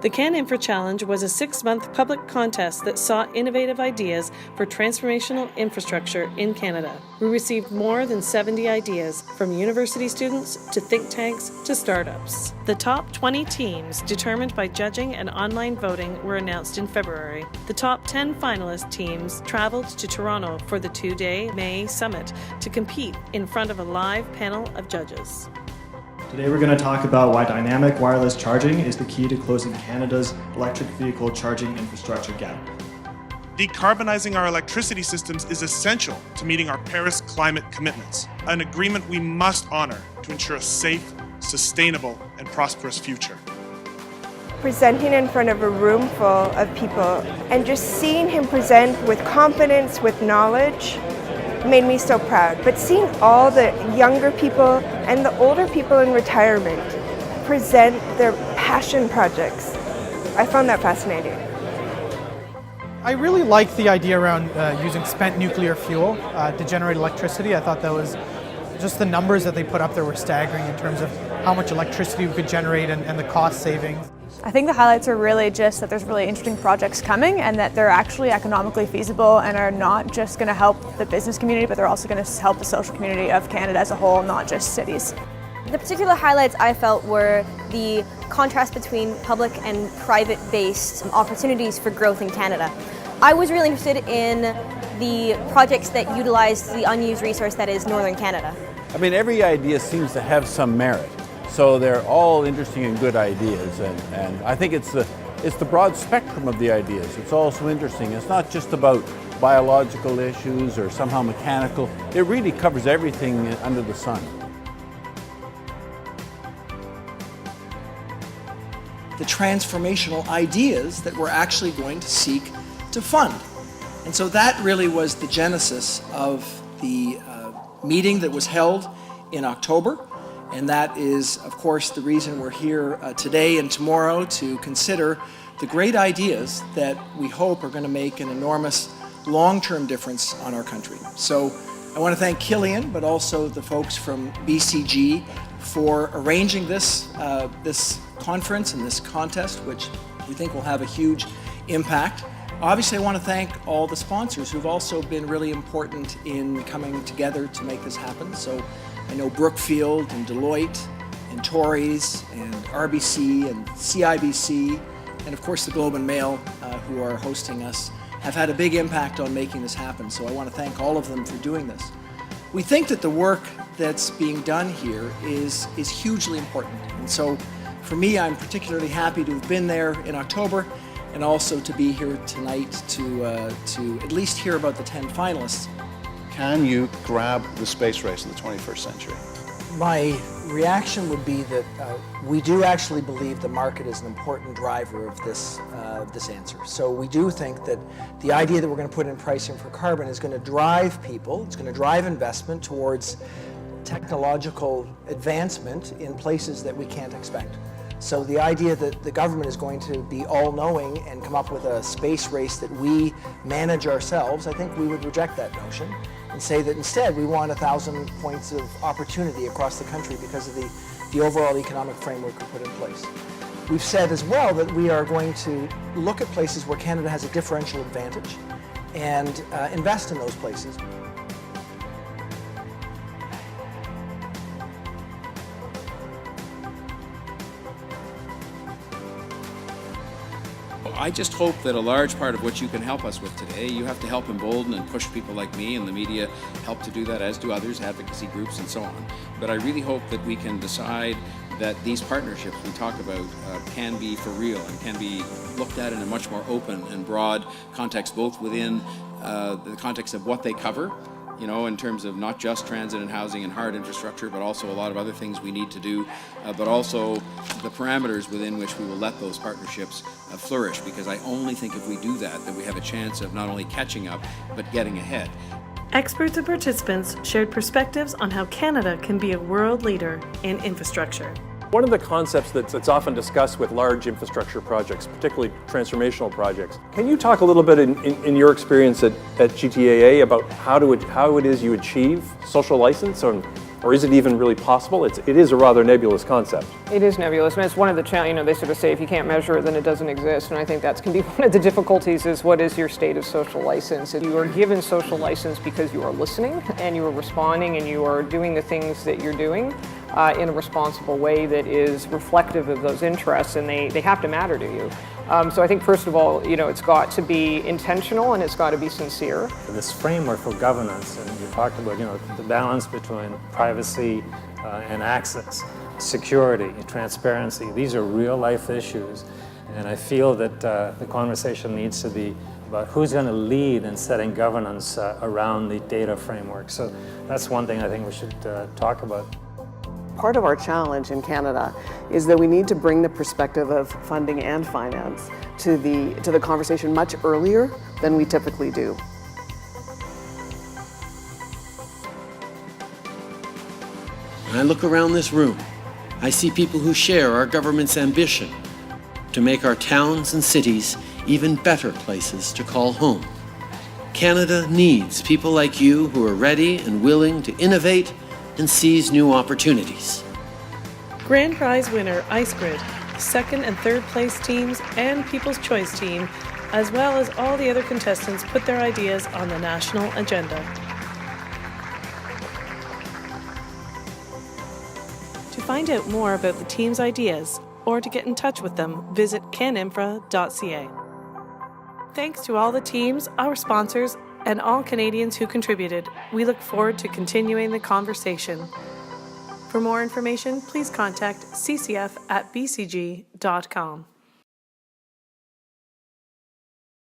The CanInfra Challenge was a 6-month public contest that sought innovative ideas for transformational infrastructure in Canada. We received more than 70 ideas, from university students to think tanks to startups. The top 20 teams, determined by judging and online voting, were announced in February. The top 10 finalist teams traveled to Toronto for the 2-day May Summit to compete in front of a live panel of judges. Today we're going to talk about why dynamic wireless charging is the key to closing Canada's electric vehicle charging infrastructure gap. Decarbonizing our electricity systems is essential to meeting our Paris climate commitments, an agreement we must honor to ensure a safe, sustainable, and prosperous future. Presenting in front of a room full of people and just seeing him present with confidence, with knowledge, made me so proud. But seeing all the younger people and the older people in retirement present their passion projects, I found that fascinating. I really liked the idea around using spent nuclear fuel to generate electricity. I thought that was just the numbers that they put up there were staggering in terms of how much electricity we could generate and the cost savings. I think the highlights are really just that there's really interesting projects coming and that they're actually economically feasible and are not just going to help the business community, but they're also going to help the social community of Canada as a whole, not just cities. The particular highlights I felt were the contrast between public and private-based opportunities for growth in Canada. I was really interested in the projects that utilize the unused resource that is Northern Canada. I mean, every idea seems to have some merit. So they're all interesting and good ideas, and I think it's the broad spectrum of the ideas. It's also interesting. It's not just about biological issues or somehow mechanical. It really covers everything under the sun. The transformational ideas that we're actually going to seek to fund. And so that really was the genesis of the meeting that was held in October. And that is, of course, the reason we're here today and tomorrow to consider the great ideas that we hope are going to make an enormous long-term difference on our country. So I want to thank Killian, but also the folks from BCG for arranging this conference and this contest, which we think will have a huge impact. Obviously, I want to thank all the sponsors who've also been really important in coming together to make this happen. So I know Brookfield and Deloitte and Tories and RBC and CIBC and of course the Globe and Mail who are hosting us have had a big impact on making this happen. So I want to thank all of them for doing this. We think that the work that's being done here is hugely important. And so for me, I'm particularly happy to have been there in October and also to be here tonight to at least hear about the 10 finalists. Can you grab the space race of the 21st century? My reaction would be that we do actually believe the market is an important driver of this answer. So we do think that the idea that we're going to put in pricing for carbon is going to drive people, it's going to drive investment towards technological advancement in places that we can't expect. So the idea that the government is going to be all-knowing and come up with a space race that we manage ourselves, I think we would reject that notion and say that instead we want 1,000 points of opportunity across the country because of the overall economic framework we put in place. We've said as well that we are going to look at places where Canada has a differential advantage and invest in those places. I just hope that a large part of what you can help us with today, you have to help embolden and push people like me, and the media help to do that, as do others, advocacy groups and so on. But I really hope that we can decide that these partnerships we talk about can be for real and can be looked at in a much more open and broad context, both within the context of what they cover, you know, in terms of not just transit and housing and hard infrastructure, but also a lot of other things we need to do, but also the parameters within which we will let those partnerships flourish, because I only think if we do that, that we have a chance of not only catching up, but getting ahead. Experts and participants shared perspectives on how Canada can be a world leader in infrastructure. One of the concepts that's often discussed with large infrastructure projects, particularly transformational projects, can you talk a little bit in your experience at GTAA about how it is you achieve social license Or is it even really possible? It is a rather nebulous concept. It is nebulous, and it's one of the challenges. They sort of say if you can't measure it, then it doesn't exist. And I think that's can be one of the difficulties is what is your state of social license? You are given social license because you are listening and you are responding and you are doing the things that you're doing in a responsible way that is reflective of those interests, and they have to matter to you. So I think first of all, it's got to be intentional and it's got to be sincere. This framework for governance, and you talked about, the balance between privacy and access, security, transparency. These are real life issues, and I feel that the conversation needs to be about who's going to lead in setting governance around the data framework. So that's one thing I think we should talk about. Part of our challenge in Canada is that we need to bring the perspective of funding and finance to the conversation much earlier than we typically do. When I look around this room, I see people who share our government's ambition to make our towns and cities even better places to call home. Canada needs people like you who are ready and willing to innovate and seize new opportunities. Grand Prize winner IceGrid, second and third place teams, and People's Choice team, as well as all the other contestants, put their ideas on the national agenda. To find out more about the team's ideas or to get in touch with them, visit caninfra.ca. Thanks to all the teams, our sponsors, and all Canadians who contributed. We look forward to continuing the conversation. For more information, please contact ccf@bcg.com.